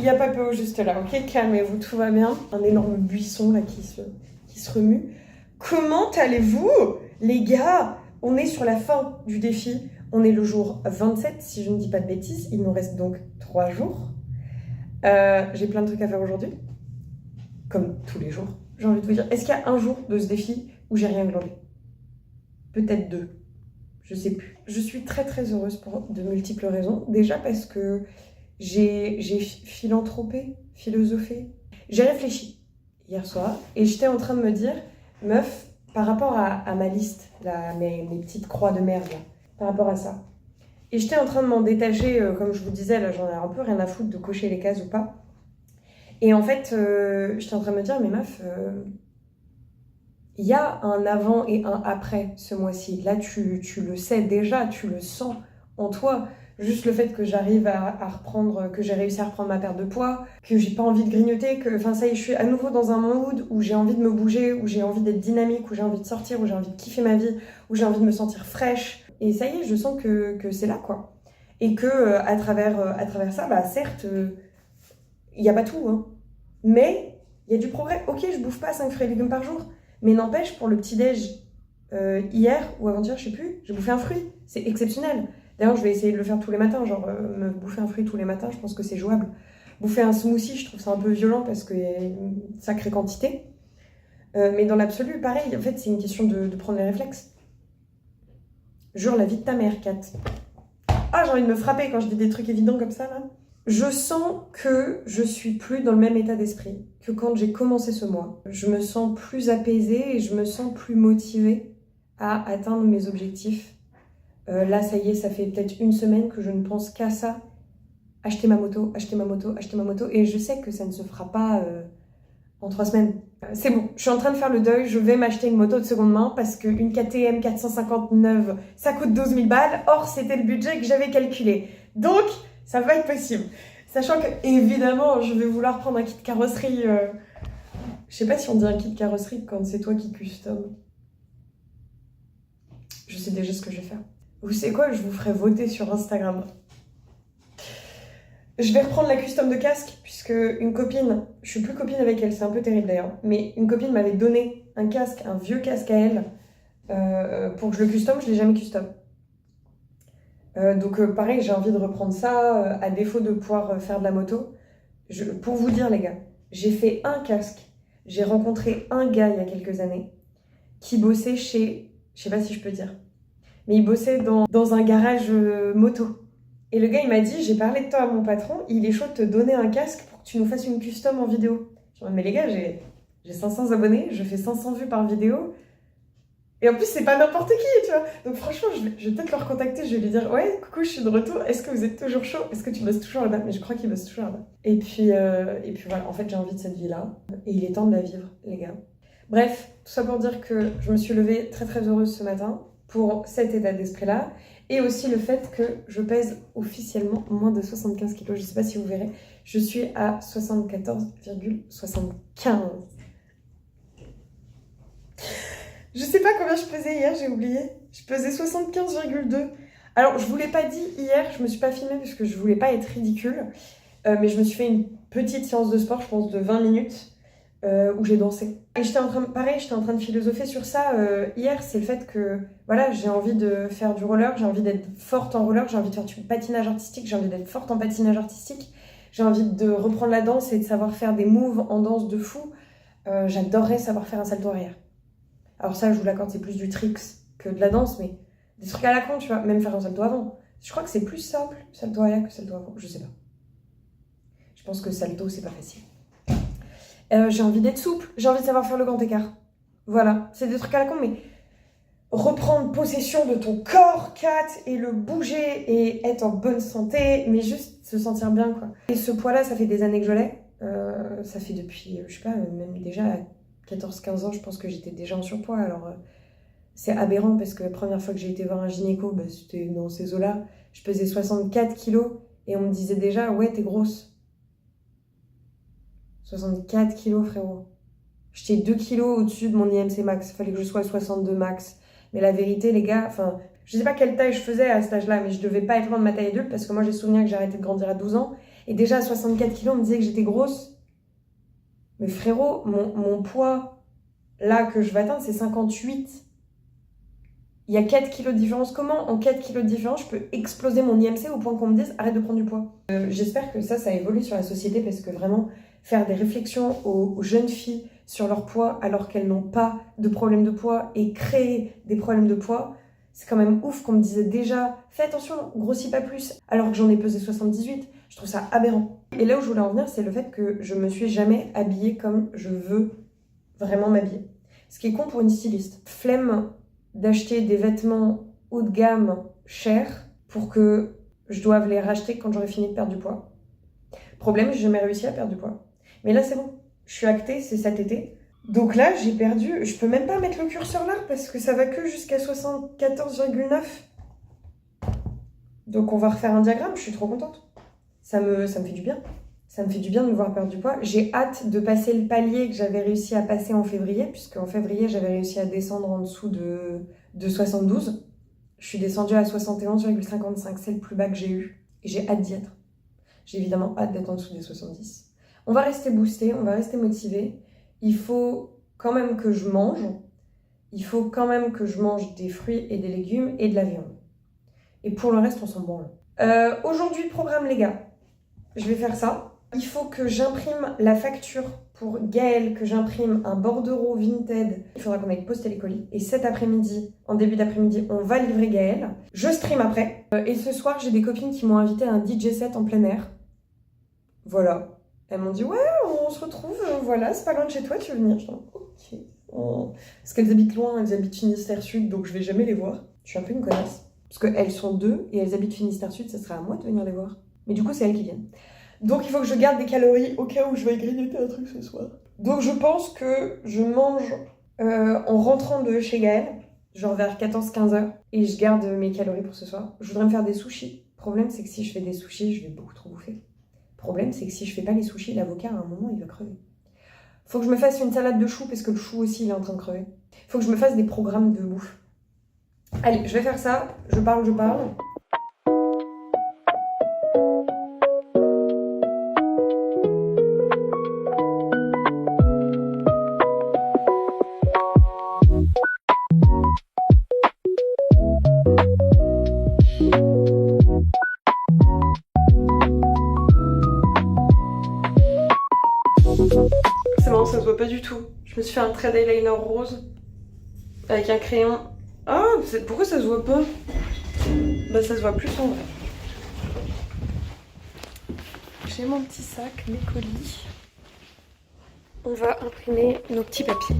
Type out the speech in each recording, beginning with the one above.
Il n'y a pas PO juste là, ok? Calmez-vous, tout va bien. Un énorme buisson là qui se remue. Comment allez-vous, les gars? On est sur la fin du défi. On est le jour 27, si je ne dis pas de bêtises. Il nous reste donc 3 jours. J'ai plein de trucs à faire aujourd'hui. Comme tous les jours. J'ai envie de vous dire, est-ce qu'il y a un jour de ce défi où j'ai rien glandé? Peut-être 2. Je sais plus. Je suis très très heureuse pour de multiples raisons. Déjà parce que j'ai philosophé. J'ai réfléchi hier soir et j'étais en train de me dire, meuf, par rapport à ma liste, là, mes petites croix de merde, là, par rapport à ça. Et j'étais en train de m'en détacher, comme je vous disais, là j'en ai un peu rien à foutre de cocher les cases ou pas. Et en fait, j'étais en train de me dire, mais meuf, il y a un avant et un après ce mois-ci. Là, tu le sais déjà, tu le sens en toi. Juste le fait que j'arrive à reprendre, que j'ai réussi à reprendre ma perte de poids, que j'ai pas envie de grignoter, que, enfin ça y est, je suis à nouveau dans un mood où j'ai envie de me bouger, où j'ai envie d'être dynamique, où j'ai envie de sortir, où j'ai envy de kiffer ma vie, où j'ai envie de me sentir fraîche. Et ça y est, je sens que c'est là, quoi. Et que à travers ça, bah certes, il n'y a pas tout, hein. Mais il y a du progrès. Ok, je bouffe pas 5 fruits et légumes par jour, mais n'empêche, pour le petit-déj, hier ou avant-hier, je sais plus, j'ai bouffé un fruit. C'est exceptionnel. D'ailleurs, je vais essayer de le faire tous les matins, genre me bouffer un fruit tous les matins, je pense que c'est jouable. Bouffer un smoothie, je trouve ça un peu violent parce qu'il y a une sacrée quantité. Mais dans l'absolu, pareil, en fait, c'est une question de prendre les réflexes. Jure la vie de ta mère, Kat. Ah, j'ai envie de me frapper quand je dis des trucs évidents comme ça, là. Je sens que je suis plus dans le même état d'esprit que quand j'ai commencé ce mois. Je me sens plus apaisée et je me sens plus motivée à atteindre mes objectifs. Là, ça y est, ça fait peut-être une semaine que je ne pense qu'à ça. Acheter ma moto, acheter ma moto, acheter ma moto. Et je sais que ça ne se fera pas en 3 semaines. C'est bon, je suis en train de faire le deuil. Je vais m'acheter une moto de seconde main parce qu'une KTM 459, ça coûte 12 000 balles. Or, c'était le budget que j'avais calculé. Donc, ça va être possible. Sachant que, évidemment, je vais vouloir prendre un kit carrosserie. Je sais pas si on dit un kit carrosserie quand c'est toi qui custom. Je sais déjà ce que je vais faire. Vous savez quoi? Je vous ferai voter sur Instagram. Je vais reprendre la custom de casque, puisque une copine, je suis plus copine avec elle, c'est un peu terrible d'ailleurs, mais une copine m'avait donné un casque, un vieux casque à elle, pour que je le custom, je l'ai jamais custom. Donc pareil, j'ai envie de reprendre ça, à défaut de pouvoir faire de la moto. Pour vous dire les gars, j'ai fait un casque, j'ai rencontré un gars il y a quelques années, qui bossait chez, je sais pas si je peux dire, mais il bossait dans un garage moto. Et le gars, il m'a dit, j'ai parlé de toi à mon patron, il est chaud de te donner un casque pour que tu nous fasses une custom en vidéo. Je dis, mais les gars, j'ai 500 abonnés, je fais 500 vues par vidéo. Et en plus, c'est pas n'importe qui, tu vois. Donc franchement, je vais peut-être le recontacter, je vais lui dire, ouais, coucou, je suis de retour, est-ce que vous êtes toujours chaud? Est-ce que tu bosses toujours là-bas? Mais je crois qu'il bosse toujours là-bas. Et puis voilà, en fait, j'ai envie de cette vie-là. Et il est temps de la vivre, les gars. Bref, tout ça pour dire que je me suis levée très très heureuse ce matin pour cet état d'esprit-là. Et aussi le fait que je pèse officiellement moins de 75 kilos. Je sais pas si vous verrez, je suis à 74,75. Je sais pas combien je pesais hier, j'ai oublié. Je pesais 75,2. Alors, je vous l'ai pas dit hier, je me suis pas filmée parce que je voulais pas être ridicule. Mais je me suis fait une petite séance de sport, je pense de 20 minutes, où j'ai dansé. Et j'étais en train de philosopher sur ça hier, c'est le fait que, voilà, j'ai envie de faire du roller, j'ai envie d'être forte en roller, j'ai envie de faire du patinage artistique, j'ai envie d'être forte en patinage artistique, j'ai envie de reprendre la danse et de savoir faire des moves en danse de fou. J'adorerais savoir faire un salto arrière. Alors ça, je vous l'accorde, c'est plus du tricks que de la danse, mais des trucs à la con, tu vois, même faire un salto avant. Je crois que c'est plus simple, salto arrière que salto avant, je sais pas. Je pense que salto, c'est pas facile. J'ai envie d'être souple, j'ai envie de savoir faire le grand écart. Voilà, c'est des trucs à la con, mais reprendre possession de ton corps, Kat, et le bouger et être en bonne santé, mais juste se sentir bien, quoi. Et ce poids-là, ça fait des années que je l'ai. Ça fait depuis, je sais pas, même déjà 14-15 ans, je pense que j'étais déjà en surpoids. Alors, c'est aberrant parce que la première fois que j'ai été voir un gynéco, bah, c'était dans ces eaux-là. Je pesais 64 kilos et on me disait déjà, ouais, t'es grosse. 64 kilos, frérot. J'étais 2 kilos au-dessus de mon IMC max. Il fallait que je sois à 62 max. Mais la vérité, les gars, enfin, je sais pas quelle taille je faisais à cet âge-là, mais je devais pas être loin de ma taille adulte parce que moi, j'ai souvenir que j'ai arrêté de grandir à 12 ans. Et déjà à 64 kilos, on me disait que j'étais grosse. Mais frérot, mon poids, là, que je vais atteindre, c'est 58. Il y a 4 kilos de différence. Comment, en 4 kilos de différence, je peux exploser mon IMC au point qu'on me dise arrête de prendre du poids? J'espère que ça évolue sur la société parce que vraiment, faire des réflexions aux jeunes filles sur leur poids alors qu'elles n'ont pas de problème de poids et créer des problèmes de poids, c'est quand même ouf qu'on me disait déjà fais attention, grossis pas plus, alors que j'en ai pesé 78. Je trouve ça aberrant. Et là où je voulais en venir, c'est le fait que je me suis jamais habillée comme je veux vraiment m'habiller. Ce qui est con pour une styliste. Flemme d'acheter des vêtements haut de gamme chers pour que je doive les racheter quand j'aurai fini de perdre du poids. Problème, j'ai jamais réussi à perdre du poids. Mais là, c'est bon. Je suis actée, c'est cet été. Donc là, j'ai perdu... Je peux même pas mettre le curseur là parce que ça va que jusqu'à 74,9. Donc on va refaire un diagramme, je suis trop contente. Ça me fait du bien. Ça me fait du bien de me voir perdre du poids. J'ai hâte de passer le palier que j'avais réussi à passer en février, puisque en février, j'avais réussi à descendre en dessous de 72. Je suis descendue à 71,55. C'est le plus bas que j'ai eu. Et j'ai hâte d'y être. J'ai évidemment hâte d'être en dessous des 70. On va rester boosté, on va rester motivé. Il faut quand même que je mange. Il faut quand même que je mange des fruits et des légumes et de la viande. Et pour le reste, on s'en branle. Aujourd'hui, le programme, les gars. Je vais faire ça. Il faut que j'imprime la facture pour Gaël, que j'imprime un bordereau Vinted. Il faudra qu'on aille poster les colis. Et cet après-midi, en début d'après-midi, on va livrer Gaël. Je stream après. Et ce soir, j'ai des copines qui m'ont invité à un DJ set en plein air. Voilà. Elles m'ont dit, ouais, on se retrouve, voilà, c'est pas loin de chez toi, tu veux venir? Je dis, ok. Oh. Parce qu'elles habitent loin, elles habitent Finistère Sud, donc je vais jamais les voir. Je suis un peu une connasse. Parce qu'elles sont deux et elles habitent Finistère Sud, ça serait à moi de venir les voir. Mais du coup, c'est elles qui viennent. Donc il faut que je garde des calories au cas où je vais grignoter un truc ce soir. Donc je pense que je mange en rentrant de chez Gaël, genre vers 14-15 heures, et je garde mes calories pour ce soir. Je voudrais me faire des sushis. Le problème, c'est que si je fais des sushis, je vais beaucoup trop bouffer. Le problème, c'est que si je fais pas les sushis, l'avocat, à un moment, il va crever. Faut que je me fasse une salade de choux, parce que le chou aussi, il est en train de crever. Faut que je me fasse des programmes de bouffe. Allez, je vais faire ça. Je parle. C'est marrant, ça se voit pas du tout. Je me suis fait un trait d'eyeliner rose avec un crayon. Ah, pourquoi ça se voit pas? Bah ça se voit plus en vrai. J'ai mon petit sac, mes colis. On va imprimer nos petits papiers.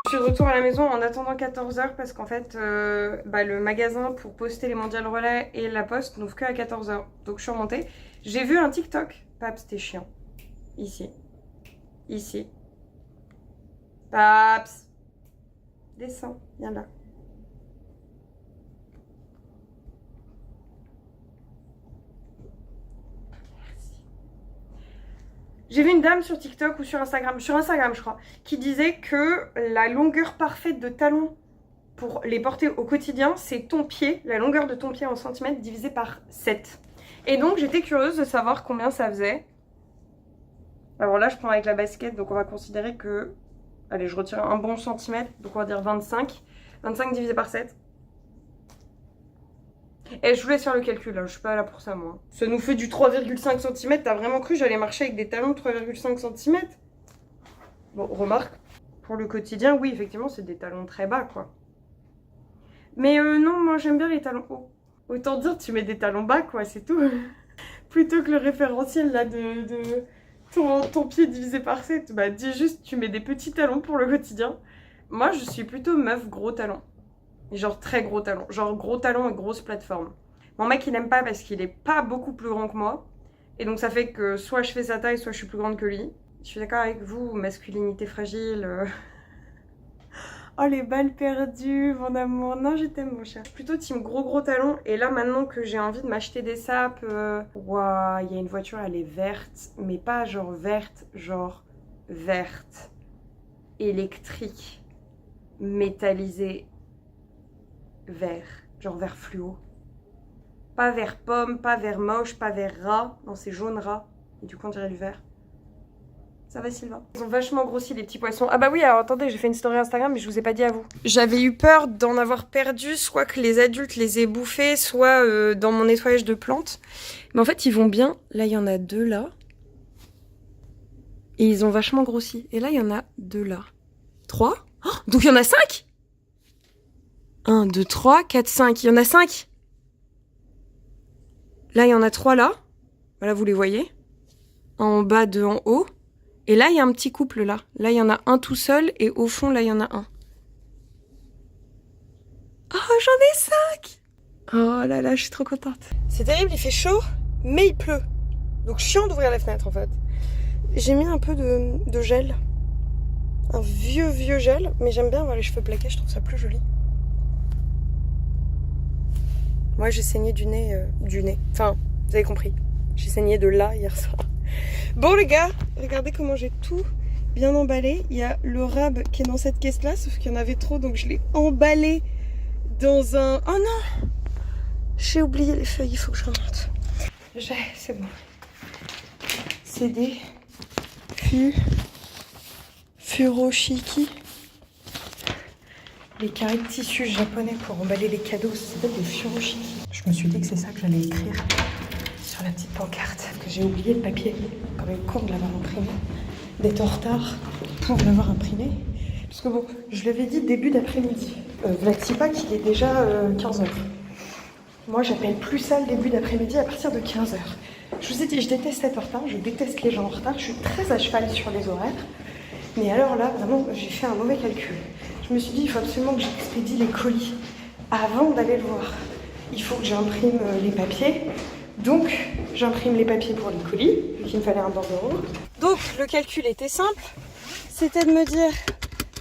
Je suis de retour à la maison en attendant 14h parce qu'en fait le magasin pour poster les mondiales relais et la poste n'ouvre que à 14h. Donc je suis remontée. J'ai vu un TikTok. Paps, c'était chiant. Ici. Paps. Descends, viens là. J'ai vu une dame sur TikTok ou sur Instagram je crois, qui disait que la longueur parfaite de talon pour les porter au quotidien, c'est ton pied, la longueur de ton pied en centimètres divisé par 7. Et donc j'étais curieuse de savoir combien ça faisait. Alors là je prends avec la basket, donc on va considérer que... Allez, je retire un bon centimètre, donc on va dire 25. 25 divisé par 7. Et je vous laisse faire le calcul, hein. Je suis pas là pour ça moi. Ça nous fait du 3,5 cm. T'as vraiment cru que j'allais marcher avec des talons de 3,5 cm? Bon, remarque, pour le quotidien, oui, effectivement, c'est des talons très bas, quoi. Mais non, moi j'aime bien les talons hauts. Autant dire, tu mets des talons bas, quoi, c'est tout. Plutôt que le référentiel, là, de ton pied divisé par 7. Bah, dis juste, tu mets des petits talons pour le quotidien. Moi, je suis plutôt meuf gros talons. Genre très gros talons. Genre gros talons et grosse plateforme. Mon mec, il n'aime pas parce qu'il est pas beaucoup plus grand que moi. Et donc, ça fait que soit je fais sa taille, soit je suis plus grande que lui. Je suis d'accord avec vous, masculinité fragile. Oh, les balles perdues, mon amour. Non, je t'aime, mon cher. Plutôt team gros talons. Et là, maintenant que j'ai envie de m'acheter des sapes... Waouh, il y a une voiture, elle est verte. Mais pas genre verte, genre verte, électrique, métallisée, vert, genre vert fluo. Pas vert pomme, pas vert moche, pas vert rat. Non, c'est jaune rat. Et du coup, on dirait du vert. Ça va, Sylvain? Ils ont vachement grossi, les petits poissons. Ah bah oui, alors attendez, j'ai fait une story Instagram, mais je vous ai pas dit à vous. J'avais eu peur d'en avoir perdu, soit que les adultes les aient bouffés, soit dans mon nettoyage de plantes. Mais en fait, ils vont bien. Là, il y en a 2 là. Et ils ont vachement grossi. Et là, il y en a 2 là. 3. Oh, donc il y en a 5. 1, 2, 3, 4, 5. Il y en a 5. Là, il y en a 3 là. Voilà, vous les voyez. Un en bas, 2 en haut. Et là, il y a un petit couple là. Là, il y en a un tout seul. Et au fond, là, il y en a un. Oh, j'en ai 5. Oh là là, je suis trop contente. C'est terrible, il fait chaud, mais il pleut. Donc chiant d'ouvrir la fenêtre en fait. J'ai mis un peu de gel. Un vieux gel. Mais j'aime bien avoir les cheveux plaqués, je trouve ça plus joli. Moi, j'ai saigné du nez. Enfin, vous avez compris. J'ai saigné de là hier soir. Bon les gars, regardez comment j'ai tout bien emballé. Il y a le rab qui est dans cette caisse-là, sauf qu'il y en avait trop, donc je l'ai emballé dans un... Oh non! J'ai oublié les feuilles, il faut que je remonte. C'est bon. C'est des furoshiki. Les carrés de tissu japonais pour emballer les cadeaux, ça s'appelle des furoshiki. Je me suis dit que c'est ça que j'allais écrire sur la petite pancarte, que j'ai oublié le papier, comme une con de l'avoir imprimé, d'être en retard pour l'avoir imprimé. Parce que bon, je l'avais dit début d'après-midi. Vlatipa qu'il est déjà 15h. Moi, j'appelle plus ça le début d'après-midi à partir de 15h. Je vous ai dit, je déteste être en retard, je déteste les gens en retard, je suis très à cheval sur les horaires. Mais alors là, vraiment, j'ai fait un mauvais calcul. Je me suis dit, il faut absolument que j'expédie les colis avant d'aller le voir. Il faut que j'imprime les papiers. Donc, j'imprime les papiers pour les colis, vu qu'il me fallait un bordereau. Donc, le calcul était simple. C'était de me dire,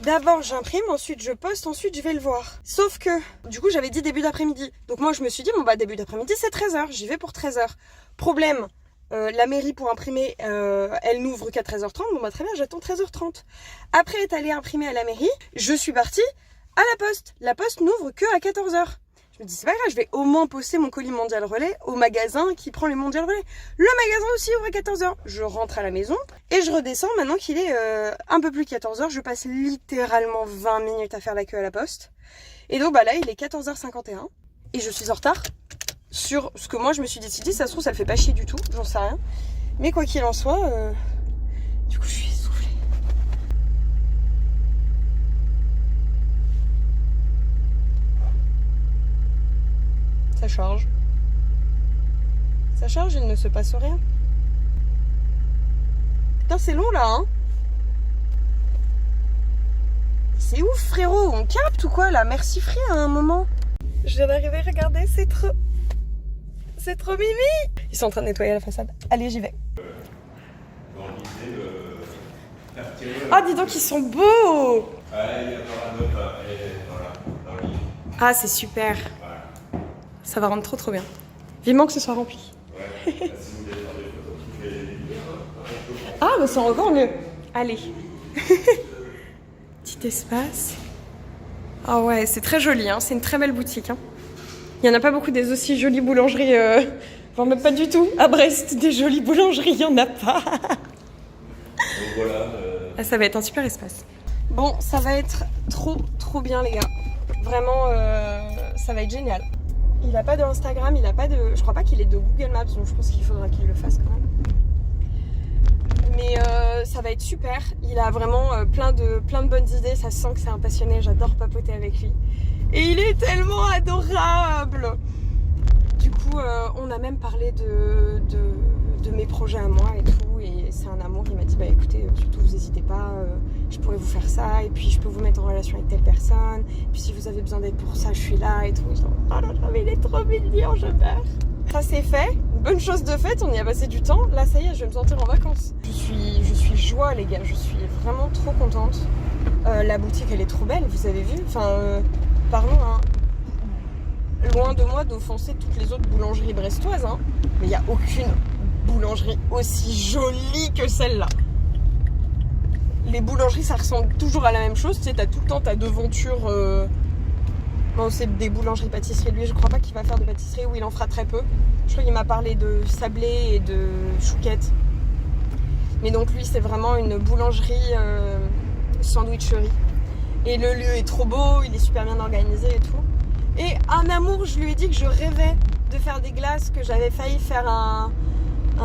d'abord j'imprime, ensuite je poste, ensuite je vais le voir. Sauf que, du coup, j'avais dit début d'après-midi. Donc moi, je me suis dit, bon bah début d'après-midi, c'est 13h, j'y vais pour 13h. Problème, la mairie pour imprimer, elle n'ouvre qu'à 13h30. Bon bah très bien, j'attends 13h30. Après être allée imprimer à la mairie, je suis partie à la poste. La poste n'ouvre que à 14h. Je me dis, c'est pas grave, je vais au moins poster mon colis Mondial Relais au magasin qui prend les Mondial Relais. Le magasin aussi ouvre à 14h. Je rentre à la maison et je redescends maintenant qu'il est un peu plus 14h. Je passe littéralement 20 minutes à faire la queue à la poste. Et donc bah là, il est 14h51 et je suis en retard sur ce que moi je me suis décidé. Ça se trouve, ça le fait pas chier du tout, j'en sais rien. Mais quoi qu'il en soit, du coup, je suis essoufflée. Ça charge. Ça charge, il ne se passe rien. Putain, c'est long là, hein. C'est ouf, frérot. On capte ou quoi là? Merci Free à un moment. Je viens d'arriver, regardez, c'est trop... C'est trop mimi. Ils sont en train de nettoyer la façade. Allez, j'y vais. Ah, dis donc, ils sont beaux. Ah, c'est super. Ça va rendre trop bien. Vivement que ce soit rempli. Ah, bah c'est encore mieux. Allez. Petit espace. Ah ouais, c'est très joli, hein. C'est une très belle boutique. Hein. Il n'y en a pas beaucoup des aussi jolies boulangeries. Enfin, même pas du tout. À Brest, des jolies boulangeries, il n'y en a pas. Donc voilà. Ah, ça va être un super espace. Bon, ça va être trop bien, les gars. Vraiment, ça va être génial. Il n'a pas de Instagram, il a pas de... Je crois pas qu'il ait de Google Maps, donc je pense qu'il faudra qu'il le fasse quand même. Mais ça va être super. Il a vraiment plein de bonnes idées. Ça se sent que c'est un passionné. J'adore papoter avec lui. Et il est tellement adorable. Du coup, on a même parlé de mes projets à moi et tout. Et c'est un amour. Il m'a dit, bah écoutez, surtout vous n'hésitez pas. Je pourrais vous faire ça. Et puis je peux vous mettre en relation avec telle personne. Et puis si vous avez besoin d'aide pour ça, je suis là et tout. Et je dis, oh là là, mais il est trop mignon, je meurs. Ça c'est fait, bonne chose de faite, on y a passé du temps. Là ça y est, je vais me sentir en vacances. Je suis joie les gars, je suis vraiment trop contente. La boutique elle est trop belle, vous avez vu. Enfin, pardon, hein. Loin de moi d'offenser toutes les autres boulangeries brestoises, hein. Mais il n'y a aucune boulangerie aussi jolie que celle-là. les boulangeries, ça ressemble toujours à la même chose. Tu sais, t'as tout le temps ta devanture. Bon, c'est des boulangeries-pâtisseries. Lui, je crois pas qu'il va faire de pâtisserie ou il en fera très peu. Je crois qu'il m'a parlé de sablé et de chouquette. Mais donc, lui, c'est vraiment une boulangerie sandwicherie. Et le lieu est trop beau, il est super bien organisé et tout. Et un amour, je lui ai dit que je rêvais de faire des glaces, que j'avais failli faire un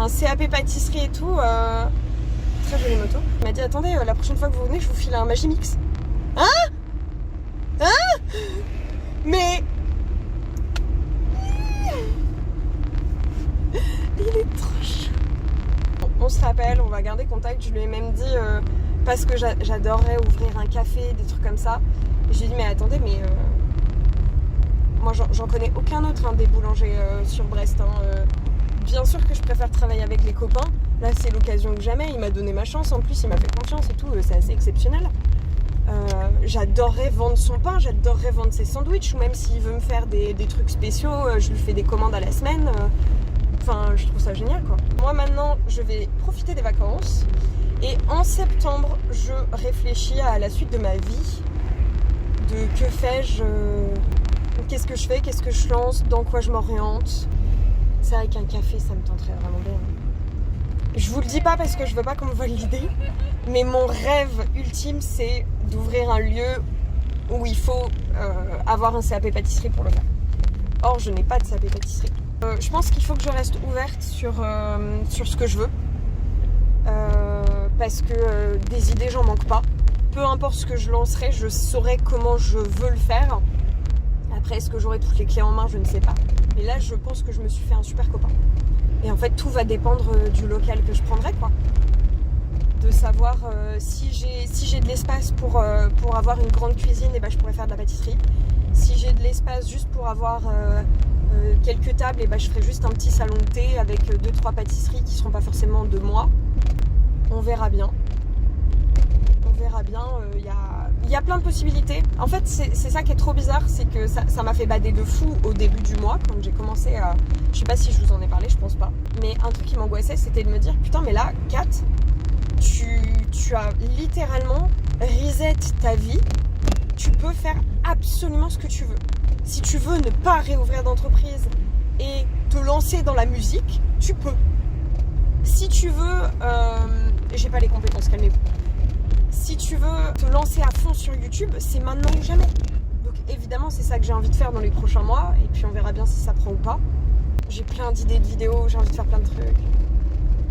CAP pâtisserie et tout. Très jolie moto. Il m'a dit, attendez, la prochaine fois que vous venez, je vous file un Magimix. Hein? Mais... il est trop chaud. On se rappelle, on va garder contact. Je lui ai même dit, parce que j'adorerais ouvrir un café, des trucs comme ça. Et j'ai dit, mais attendez, mais... moi, j'en connais aucun autre, hein, des boulangers sur Brest. Bien sûr que je préfère travailler avec les copains. Là, c'est l'occasion que jamais. Il m'a donné ma chance. En plus, il m'a fait confiance et tout. C'est assez exceptionnel. J'adorerais vendre son pain. J'adorerais vendre ses sandwichs. Ou même s'il veut me faire des trucs spéciaux, je lui fais des commandes à la semaine. Enfin, je trouve ça génial, quoi. Moi, maintenant, je vais profiter des vacances. Et en septembre, je réfléchis à la suite de ma vie. De que fais-je, qu'est-ce que je fais, qu'est-ce que je lance, dans quoi je m'oriente. C'est vrai qu'un café, ça me tenterait vraiment bien. Je vous le dis pas parce que je veux pas qu'on me vole l'idée, mais mon rêve ultime, c'est d'ouvrir un lieu où il faut avoir un CAP pâtisserie pour le faire. Or, je n'ai pas de CAP pâtisserie. Je pense qu'il faut que je reste ouverte sur ce que je veux. Parce que des idées, j'en manque pas. Peu importe ce que je lancerai, je saurai comment je veux le faire. Après, est-ce que j'aurai toutes les clés en main? Je ne sais pas. Mais là, je pense que je me suis fait un super copain. Et en fait, tout va dépendre du local que je prendrai, quoi. De savoir si j'ai de l'espace pour avoir une grande cuisine, et ben, je pourrais faire de la pâtisserie. Si j'ai de l'espace juste pour avoir quelques tables, et ben, je ferai juste un petit salon de thé avec 2-3 pâtisseries qui ne seront pas forcément de moi. On verra bien. On verra bien. Il y a plein de possibilités. En fait, c'est ça qui est trop bizarre, c'est que ça m'a fait bader de fou au début du mois, quand j'ai commencé à... Je sais pas si je vous en ai parlé, je pense pas. Mais un truc qui m'angoissait, c'était de me dire, putain, mais là, Kat, tu as littéralement reset ta vie. Tu peux faire absolument ce que tu veux. Si tu veux ne pas réouvrir d'entreprise et te lancer dans la musique, tu peux. Si tu veux... j'ai pas les compétences, calmez-vous. Si tu veux te lancer à fond sur YouTube, c'est maintenant ou jamais. Donc évidemment, c'est ça que j'ai envie de faire dans les prochains mois. Et puis on verra bien si ça prend ou pas. J'ai plein d'idées de vidéos, j'ai envie de faire plein de trucs.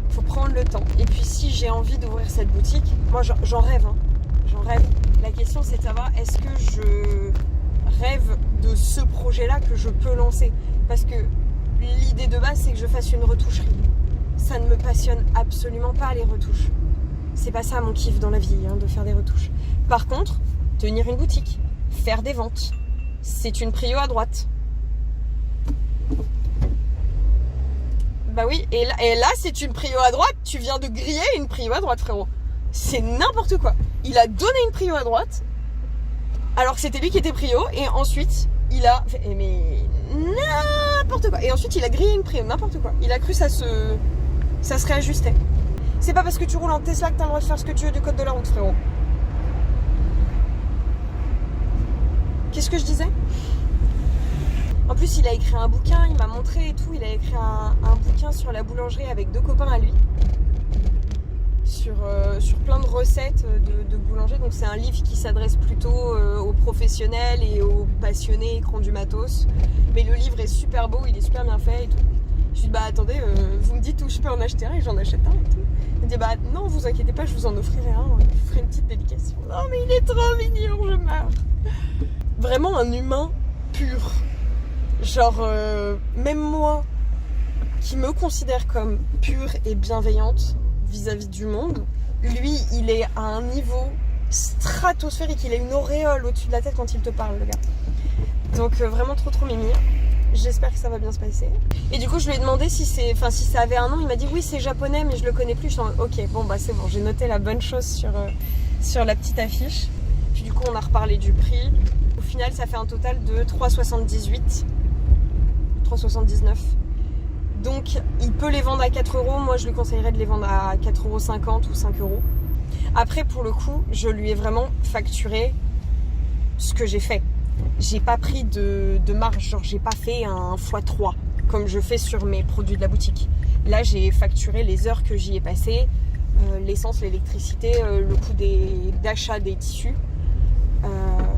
Faut prendre le temps. Et puis si j'ai envie d'ouvrir cette boutique, moi j'en rêve. Hein. J'en rêve. La question c'est de savoir, est-ce que je rêve de ce projet-là que je peux lancer? Parce que l'idée de base, c'est que je fasse une retoucherie. Ça ne me passionne absolument pas, les retouches. C'est pas ça mon kiff dans la vie, hein, de faire des retouches. Par contre, tenir une boutique, faire des ventes, c'est une prio à droite. Bah oui, et là c'est une prio à droite. Tu viens de griller une prio à droite, frérot. C'est n'importe quoi. Il a donné une prio à droite, alors que c'était lui qui était prio, et ensuite il a fait, mais n'importe quoi. Et ensuite il a grillé une prio, n'importe quoi. Il a cru ça se réajustait. C'est pas parce que tu roules en Tesla que t'as le droit de faire ce que tu veux du code de la route, frérot. Qu'est-ce que je disais? En plus, il a écrit un bouquin, il m'a montré et tout. Il a écrit un bouquin sur la boulangerie avec 2 copains à lui. Sur plein de recettes de boulanger. Donc c'est un livre qui s'adresse plutôt aux professionnels et aux passionnés qui ont du matos. Mais le livre est super beau, il est super bien fait et tout. Je lui dis, bah attendez, vous me dites où je peux en acheter un, et j'en achète un et tout. Il me dit, bah non, vous inquiétez pas, je vous en offrirai un, je vous ferai une petite dédicace. Oh mais il est trop mignon, je meurs. Vraiment un humain pur. Genre, même moi, qui me considère comme pure et bienveillante vis-à-vis du monde, lui, il est à un niveau stratosphérique, il a une auréole au-dessus de la tête quand il te parle, le gars. Donc vraiment trop mimi. J'espère que ça va bien se passer. Et du coup, je lui ai demandé si ça avait un nom. Il m'a dit oui, c'est japonais, mais je le connais plus. Je suis en ok, bon bah c'est bon. J'ai noté la bonne chose sur la petite affiche. Puis du coup, on a reparlé du prix. Au final, ça fait un total de 3,78, 3,79. Donc, il peut les vendre à 4 €. Moi, je lui conseillerais de les vendre à 4,50 € ou 5 €. Après, pour le coup, je lui ai vraiment facturé ce que j'ai fait. J'ai pas pris de marge, genre j'ai pas fait un x3 comme je fais sur mes produits de la boutique. Là, j'ai facturé les heures que j'y ai passées, l'essence, l'électricité, le coût d'achat des tissus.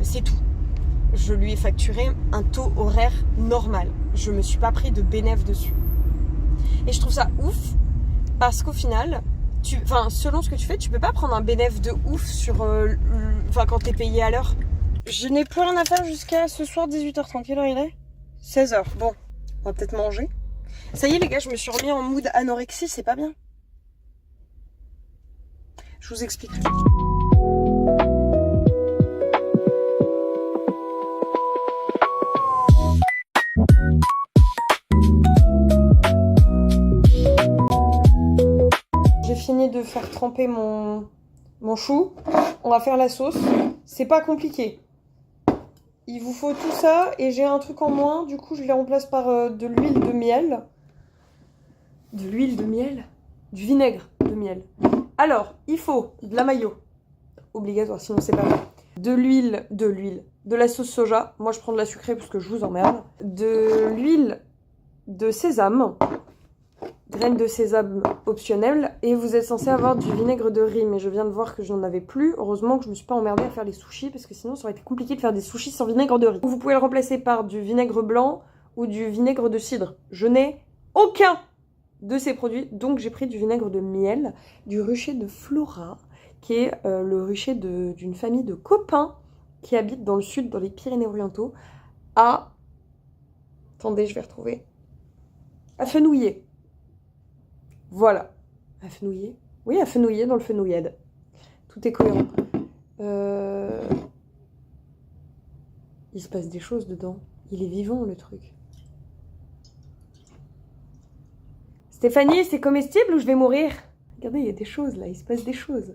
C'est tout. Je lui ai facturé un taux horaire normal. Je me suis pas pris de bénéfice dessus. Et je trouve ça ouf parce qu'au final, selon ce que tu fais, tu peux pas prendre un bénéfice de ouf sur, quand t'es payé à l'heure. Je n'ai plus rien à faire jusqu'à ce soir 18h30. Quelle heure il est 16h. Bon, on va peut-être manger. Ça y est les gars, je me suis remis en mood anorexie, c'est pas bien. Je vous explique. J'ai fini de faire tremper mon chou. On va faire la sauce. C'est pas compliqué. Il vous faut tout ça et j'ai un truc en moins. Du coup, je les remplace par de l'huile de miel. De l'huile de miel? Du vinaigre de miel. Alors, il faut de la mayo. Obligatoire, sinon c'est pas bon. De l'huile. De la sauce soja. Moi, je prends de la sucrée parce que je vous emmerde. De l'huile de sésame. Graines de sésame optionnelles. Et vous êtes censé avoir du vinaigre de riz. Mais je viens de voir que je n'en avais plus. Heureusement que je me suis pas emmerdée à faire les sushis. Parce que sinon, ça aurait été compliqué de faire des sushis sans vinaigre de riz. Vous pouvez le remplacer par du vinaigre blanc ou du vinaigre de cidre. Je n'ai aucun de ces produits. Donc, j'ai pris du vinaigre de miel. Du rucher de Flora. Qui est le rucher d'une famille de copains qui habitent dans le sud, dans les Pyrénées-Orientaux. Attendez, je vais retrouver. À Fenouillet. Voilà. À Fenouillet? Oui, à Fenouillet, dans le Fenouillade. Tout est cohérent. Il se passe des choses dedans. Il est vivant, le truc. Stéphanie, c'est comestible ou je vais mourir? Regardez, il y a des choses, là. Il se passe des choses.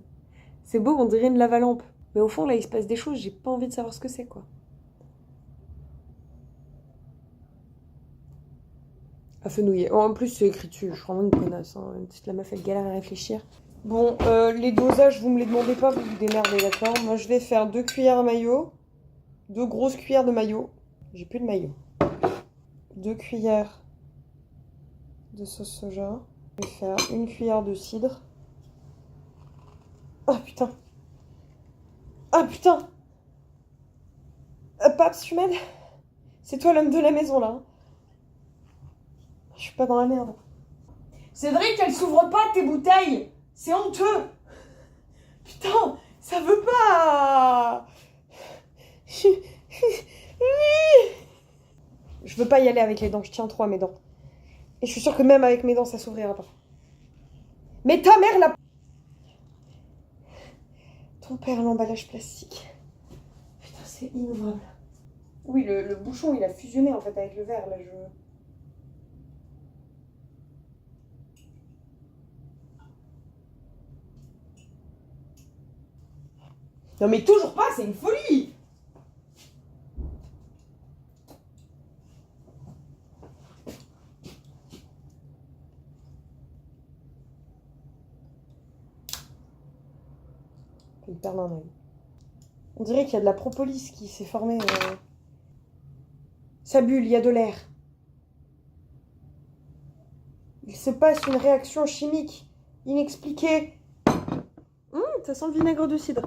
C'est beau, on dirait une lave-lampe. Mais au fond, là, il se passe des choses. J'ai pas envie de savoir ce que c'est, quoi. À Fenouillet. Oh, en plus, c'est écrit dessus. Je suis vraiment une connasse. Hein. La meuf, elle galère à réfléchir. Bon, les dosages, vous me les demandez pas, vous vous démerdez, d'accord? Moi, je vais faire 2 cuillères à mayo. 2 grosses cuillères de mayo. J'ai plus de mayo. 2 cuillères de sauce soja. Je vais faire 1 cuillère de cidre. Oh, putain. Ah, putain. Paps, tu m'aides? C'est toi l'homme de la maison, là. Hein. Je suis pas dans la merde. Cédric, elle s'ouvre pas tes bouteilles. C'est honteux. Putain, ça veut pas. Je veux pas y aller avec les dents. Je tiens trop à mes dents. Et je suis sûre que même avec mes dents, ça s'ouvrira pas. Mais ta mère, la... Ton père, l'emballage plastique. Putain, c'est inouvrable. Oui, le bouchon, il a fusionné, en fait, avec le verre, là, Non mais toujours pas, c'est une folie. Il perd un œil. On dirait qu'il y a de la propolis qui s'est formée. Ça bulle, il y a de l'air. Il se passe une réaction chimique inexpliquée. Ça sent le vinaigre de cidre.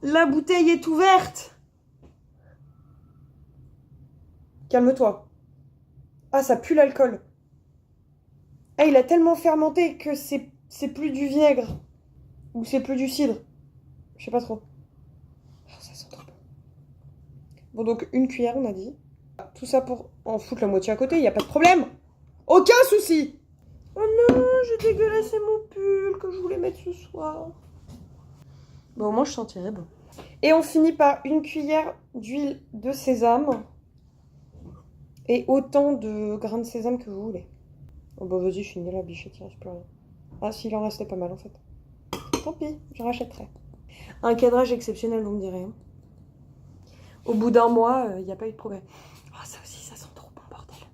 La bouteille est ouverte. Calme-toi. Ah, ça pue l'alcool. Ah, il a tellement fermenté que c'est plus du vinaigre. Ou c'est plus du cidre. Je sais pas trop. Oh, ça sent trop bon. Bon, donc 1 cuillère, on a dit. Tout ça pour en foutre la moitié à côté, il n'y a pas de problème. Aucun souci. Oh non, j'ai dégueulassé mon pull que je voulais mettre ce soir. Bon, au moins, je sentirais bon. Et on finit par 1 cuillère d'huile de sésame. Et autant de grains de sésame que vous voulez. Oh bah vas-y, je finis la bichette, il reste plus rien. Ah si, il en restait pas mal en fait. Tant pis, je rachèterai. Un cadrage exceptionnel, vous me direz. Hein. Au bout d'un mois, il n'y a pas eu de progrès. Oh, ça aussi, ça sent trop bon, bordel.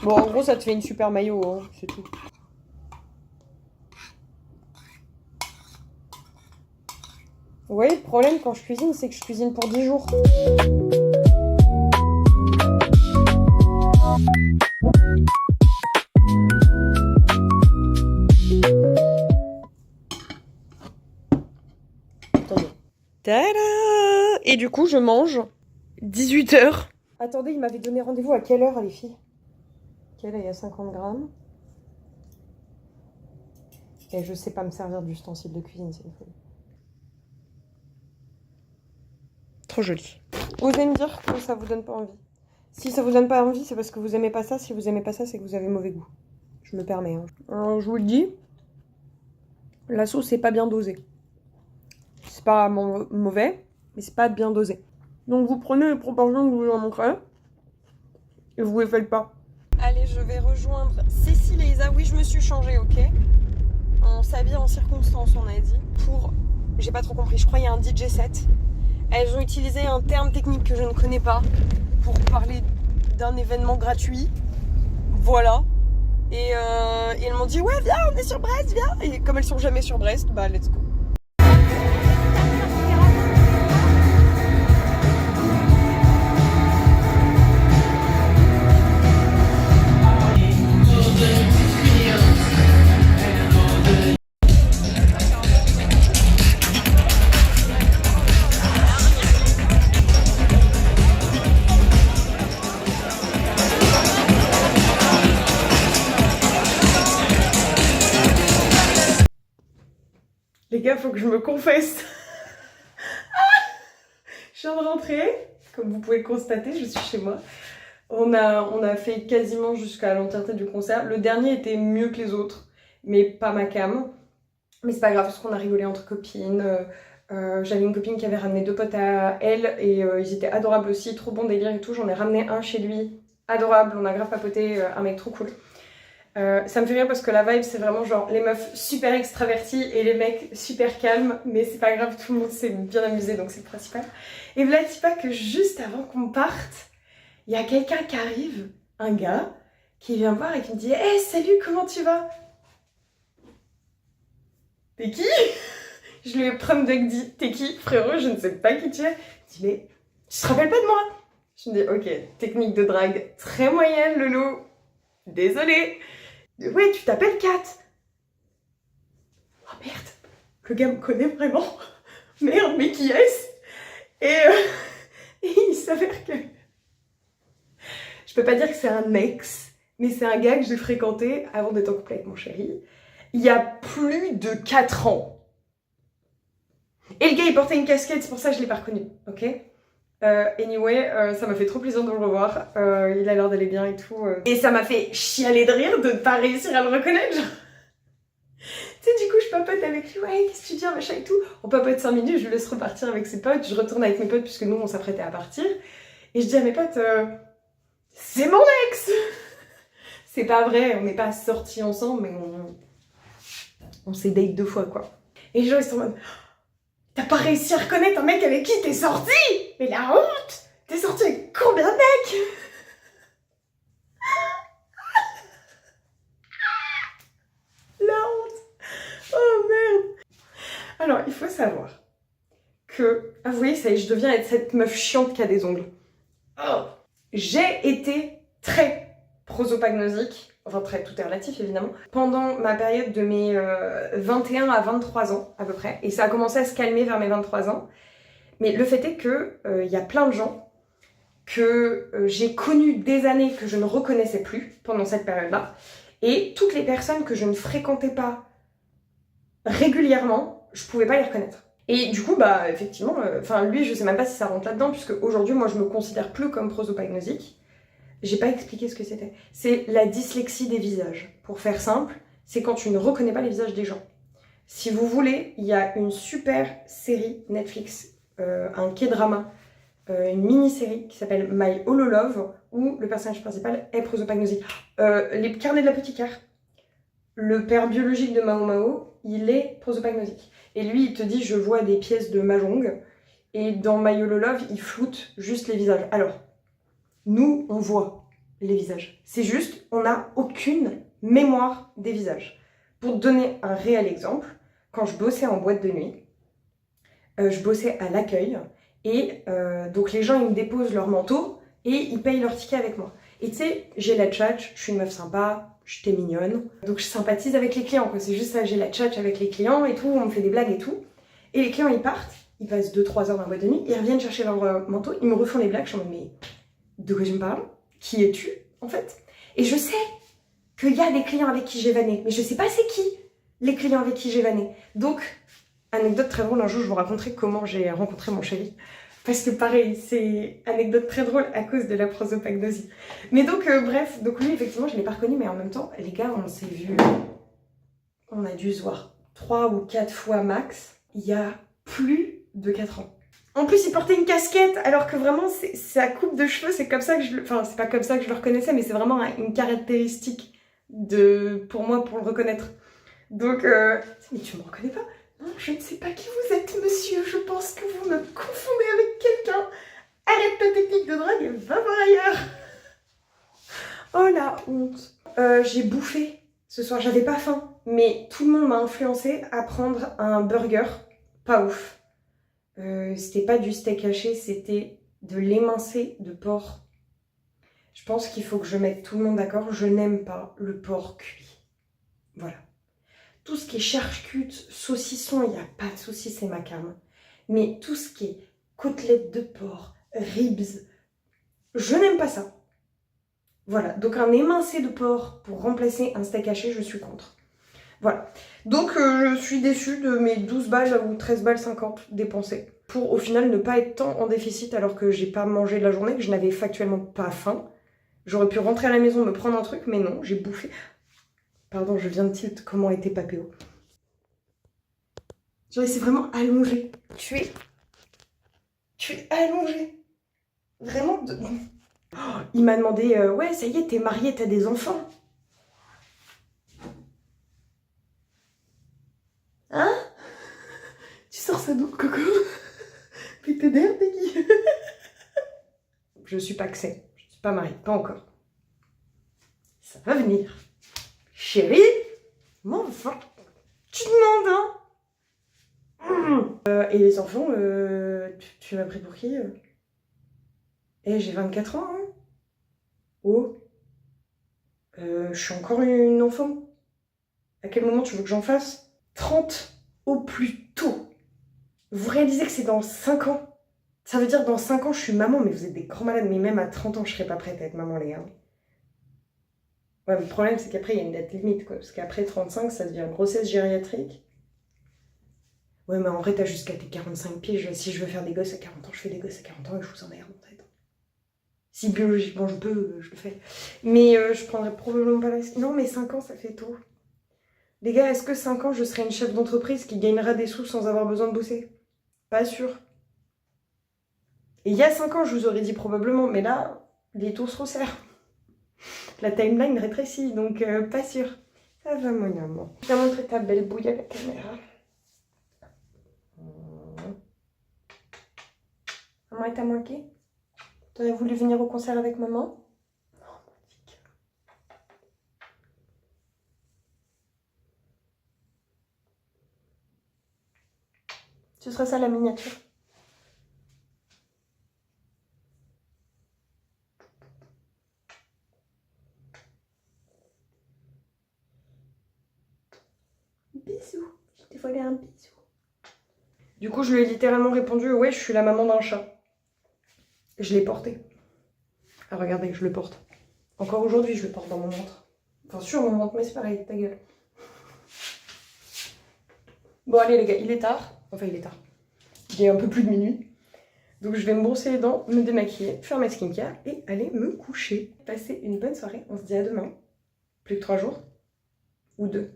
Bon, en gros, ça te fait une super maillot, hein, c'est tout. Vous voyez, le problème quand je cuisine, c'est que je cuisine pour 10 jours. Attendez. Tada! Et du coup, je mange 18h. Attendez, il m'avait donné rendez-vous à quelle heure, les filles? Ok, là, il y a 50 grammes. Et je sais pas me servir d'ustensile de cuisine, c'est une folie. Trop joli. Osez me dire que ça vous donne pas envie. Si ça vous donne pas envie, c'est parce que vous aimez pas ça. Si vous aimez pas ça, c'est que vous avez mauvais goût. Je me permets. Hein. Alors, je vous le dis, la sauce est pas bien dosée. C'est pas mauvais, mais c'est pas bien dosé. Donc vous prenez les proportions que vous en manquerez et vous les faites pas. Allez, je vais rejoindre Cécile et Isa. Oui, je me suis changée, ok. On s'habille en circonstance, on a dit. Pour, j'ai pas trop compris, je crois qu'il y a un DJ set. Elles ont utilisé un terme technique que je ne connais pas pour parler d'un événement gratuit. Voilà. Et elles m'ont dit, ouais, viens, on est sur Brest, viens. Et comme elles sont jamais sur Brest, bah let's go. Les gars, faut que je me confesse. Je viens de rentrer, comme vous pouvez le constater, je suis chez moi. On a fait quasiment jusqu'à l'entièreté du concert. Le dernier était mieux que les autres, mais pas ma cam. Mais c'est pas grave parce qu'on a rigolé entre copines. J'avais une copine qui avait ramené 2 potes à elle et ils étaient adorables aussi, trop bon délire et tout. J'en ai ramené un chez lui, adorable, on a grave papoté, un mec trop cool. Ça me fait rire parce que la vibe c'est vraiment genre les meufs super extraverties et les mecs super calmes, mais c'est pas grave, tout le monde s'est bien amusé donc c'est le principal. Et voilà, dis pas que juste avant qu'on parte, il y a quelqu'un qui arrive, un gars, qui vient me voir et qui me dit « Hey, salut, comment tu vas ?» T'es qui? Je lui ai prom-deck dit « T'es qui, frérot? Je ne sais pas qui tu es. » Il dit « Mais tu te rappelles pas de moi ?» Je me dis « Ok, technique de drague très moyenne, Lolo. Désolée. » Ouais, tu t'appelles Kat. Oh merde, le gars me connaît vraiment. Merde, mais qui est-ce? Et il s'avère que... Je peux pas dire que c'est un ex, mais c'est un gars que j'ai fréquenté avant d'être en couple avec mon chéri, il y a plus de 4 ans. Et le gars, il portait une casquette, c'est pour ça que je l'ai pas reconnu, ok? Anyway, ça m'a fait trop plaisir de le revoir, il a l'air d'aller bien et tout. Et ça m'a fait chialer de rire de ne pas réussir à le reconnaître, genre. Tu sais, du coup, je papote avec lui, ouais, qu'est-ce que tu dis, machin et tout. On papote 5 minutes, je le laisse repartir avec ses potes, je retourne avec mes potes puisque nous, on s'apprêtait à partir. Et je dis à mes potes, c'est mon ex. C'est pas vrai, on n'est pas sortis ensemble, mais on s'est date 2 fois, quoi. Et les gens, ils sont en mode... T'as pas réussi à reconnaître un mec avec qui t'es sorti? Mais la honte! T'es sorti avec combien de mecs? La honte! Oh merde! Alors, il faut savoir que... Ah, vous voyez, ça y est, je deviens être cette meuf chiante qui a des ongles. Oh. J'ai été très prosopagnosique, enfin très, tout est relatif évidemment, pendant ma période de mes 21 à 23 ans à peu près, et ça a commencé à se calmer vers mes 23 ans, mais le fait est que y a plein de gens que j'ai connus des années que je ne reconnaissais plus pendant cette période-là, et toutes les personnes que je ne fréquentais pas régulièrement, je pouvais pas les reconnaître. Et du coup, bah effectivement, lui je sais même pas si ça rentre là-dedans, puisque aujourd'hui moi je me considère plus comme prosopagnosique. J'ai pas expliqué ce que c'était. C'est la dyslexie des visages. Pour faire simple, c'est quand tu ne reconnais pas les visages des gens. Si vous voulez, il y a une super série Netflix, un K-drama, une mini-série qui s'appelle My Holo Love, où le personnage principal est prosopagnosique. Les carnets de l'apothicaire. Le père biologique de Mao Mao, il est prosopagnosique. Et lui, il te dit, je vois des pièces de mahjong, et dans My Holo Love, il floute juste les visages. Alors, nous, on voit les visages. C'est juste, on n'a aucune mémoire des visages. Pour te donner un réel exemple, quand je bossais en boîte de nuit, je bossais à l'accueil. Et donc les gens, ils me déposent leur manteau et ils payent leur ticket avec moi. Et tu sais, j'ai la tchatch, je suis une meuf sympa, j'étais mignonne. Donc je sympathise avec les clients, quoi. C'est juste ça, j'ai la tchatch avec les clients et tout, on me fait des blagues et tout. Et les clients, ils partent, ils passent 2-3 heures dans la boîte de nuit, ils reviennent chercher leur manteau, ils me refont des blagues, je suis en mode, mais de quoi tu me parles? Qui es-tu, en fait? Et je sais qu'il y a des clients avec qui j'ai vanné, mais je sais pas c'est qui les clients avec qui j'ai vanné. Donc, anecdote très drôle, un jour je vous raconterai comment j'ai rencontré mon chéri. Parce que pareil, c'est anecdote très drôle à cause de la prosopagnosie. Mais donc, bref, donc lui, effectivement, je ne l'ai pas reconnu, mais en même temps, les gars, on s'est vus, on a dû se voir 3 ou 4 fois max, il y a plus de 4 ans. En plus, il portait une casquette, alors que vraiment, sa coupe de cheveux, c'est comme ça que je le... Enfin, c'est pas comme ça que je le reconnaissais, mais c'est vraiment une caractéristique pour moi, pour le reconnaître. Donc, mais tu me reconnais pas? Non, je ne sais pas qui vous êtes, monsieur. Je pense que vous me confondez avec quelqu'un. Arrête ta technique de drague et va voir ailleurs. Oh la honte. J'ai bouffé ce soir, j'avais pas faim. Mais tout le monde m'a influencé à prendre un burger. Pas ouf. C'était pas du steak haché, c'était de l'émincé de porc. Je pense qu'il faut que je mette tout le monde d'accord. Je n'aime pas le porc cuit. Voilà. Tout ce qui est charcute, saucisson, il n'y a pas de saucisse, c'est ma came. Mais tout ce qui est côtelettes de porc, ribs, je n'aime pas ça. Voilà, donc un émincé de porc pour remplacer un steak haché, je suis contre. Voilà, donc je suis déçue de mes 12 balles ou 13 balles 50 dépensées. Pour au final ne pas être tant en déficit alors que j'ai pas mangé de la journée, que je n'avais factuellement pas faim. J'aurais pu rentrer à la maison, me prendre un truc, mais non, j'ai bouffé. Pardon, je viens de tilt comment était Papéo. Genre, il s'est vraiment allongé. Tu es allongé. Vraiment. Oh, il m'a demandé, ouais, ça y est, t'es mariée, t'as des enfants. Hein? Tu sors ça d'où, Coco? Puis t'es derrière, t'es qui? Je suis pas que c'est. Je suis pas mariée, pas encore. Ça va venir. Chérie, mon enfant, tu demandes, hein? Et les enfants, tu m'as pris pour qui? Eh, j'ai 24 ans, hein? Oh, je suis encore une enfant. À quel moment tu veux que j'en fasse? 30 au plus tôt. Vous réalisez que c'est dans 5 ans? Ça veut dire dans 5 ans, je suis maman, mais vous êtes des grands malades. Mais même à 30 ans, je serais pas prête à être maman, les gars. Ouais, mais le problème, c'est qu'après, il y a une date limite, quoi. Parce qu'après 35, ça devient grossesse gériatrique. Ouais, mais en vrai, t'as jusqu'à tes 45 pieds. Si je veux faire des gosses à 40 ans, je fais des gosses à 40 ans et je vous emmerde, en fait. Si biologiquement je peux, je le fais. Mais je prendrais probablement pas la... Non, mais 5 ans, ça fait tôt. Les gars, est-ce que 5 ans, je serai une chef d'entreprise qui gagnera des sous sans avoir besoin de bosser? Pas sûr. Et il y a 5 ans, je vous aurais dit probablement, mais là, les taux se resserrent. La timeline rétrécit, donc pas sûr. Ça va, mon amour. Je vais montrer ta belle bouille à la caméra. Maman, elle t'a manqué? T'aurais voulu venir au concert avec maman? Non, magnifique. Ce sera ça la miniature. Bisous. Je t'ai volé un bisou. Du coup, je lui ai littéralement répondu, ouais, je suis la maman d'un chat. Je l'ai porté. Ah, regardez, je le porte. Encore aujourd'hui, je le porte dans mon ventre. Enfin, sur mon ventre, mais c'est pareil, ta gueule. Bon, allez, les gars, il est tard. Enfin, il est tard. Il est un peu plus de minuit. Donc, je vais me brosser les dents, me démaquiller, faire ma skincare et aller me coucher. Passez une bonne soirée. On se dit à demain. Plus que 3 jours. Ou 2.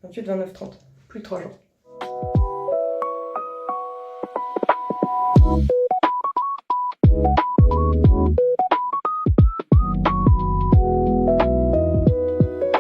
28, 29, 30. Plus que 3 jours.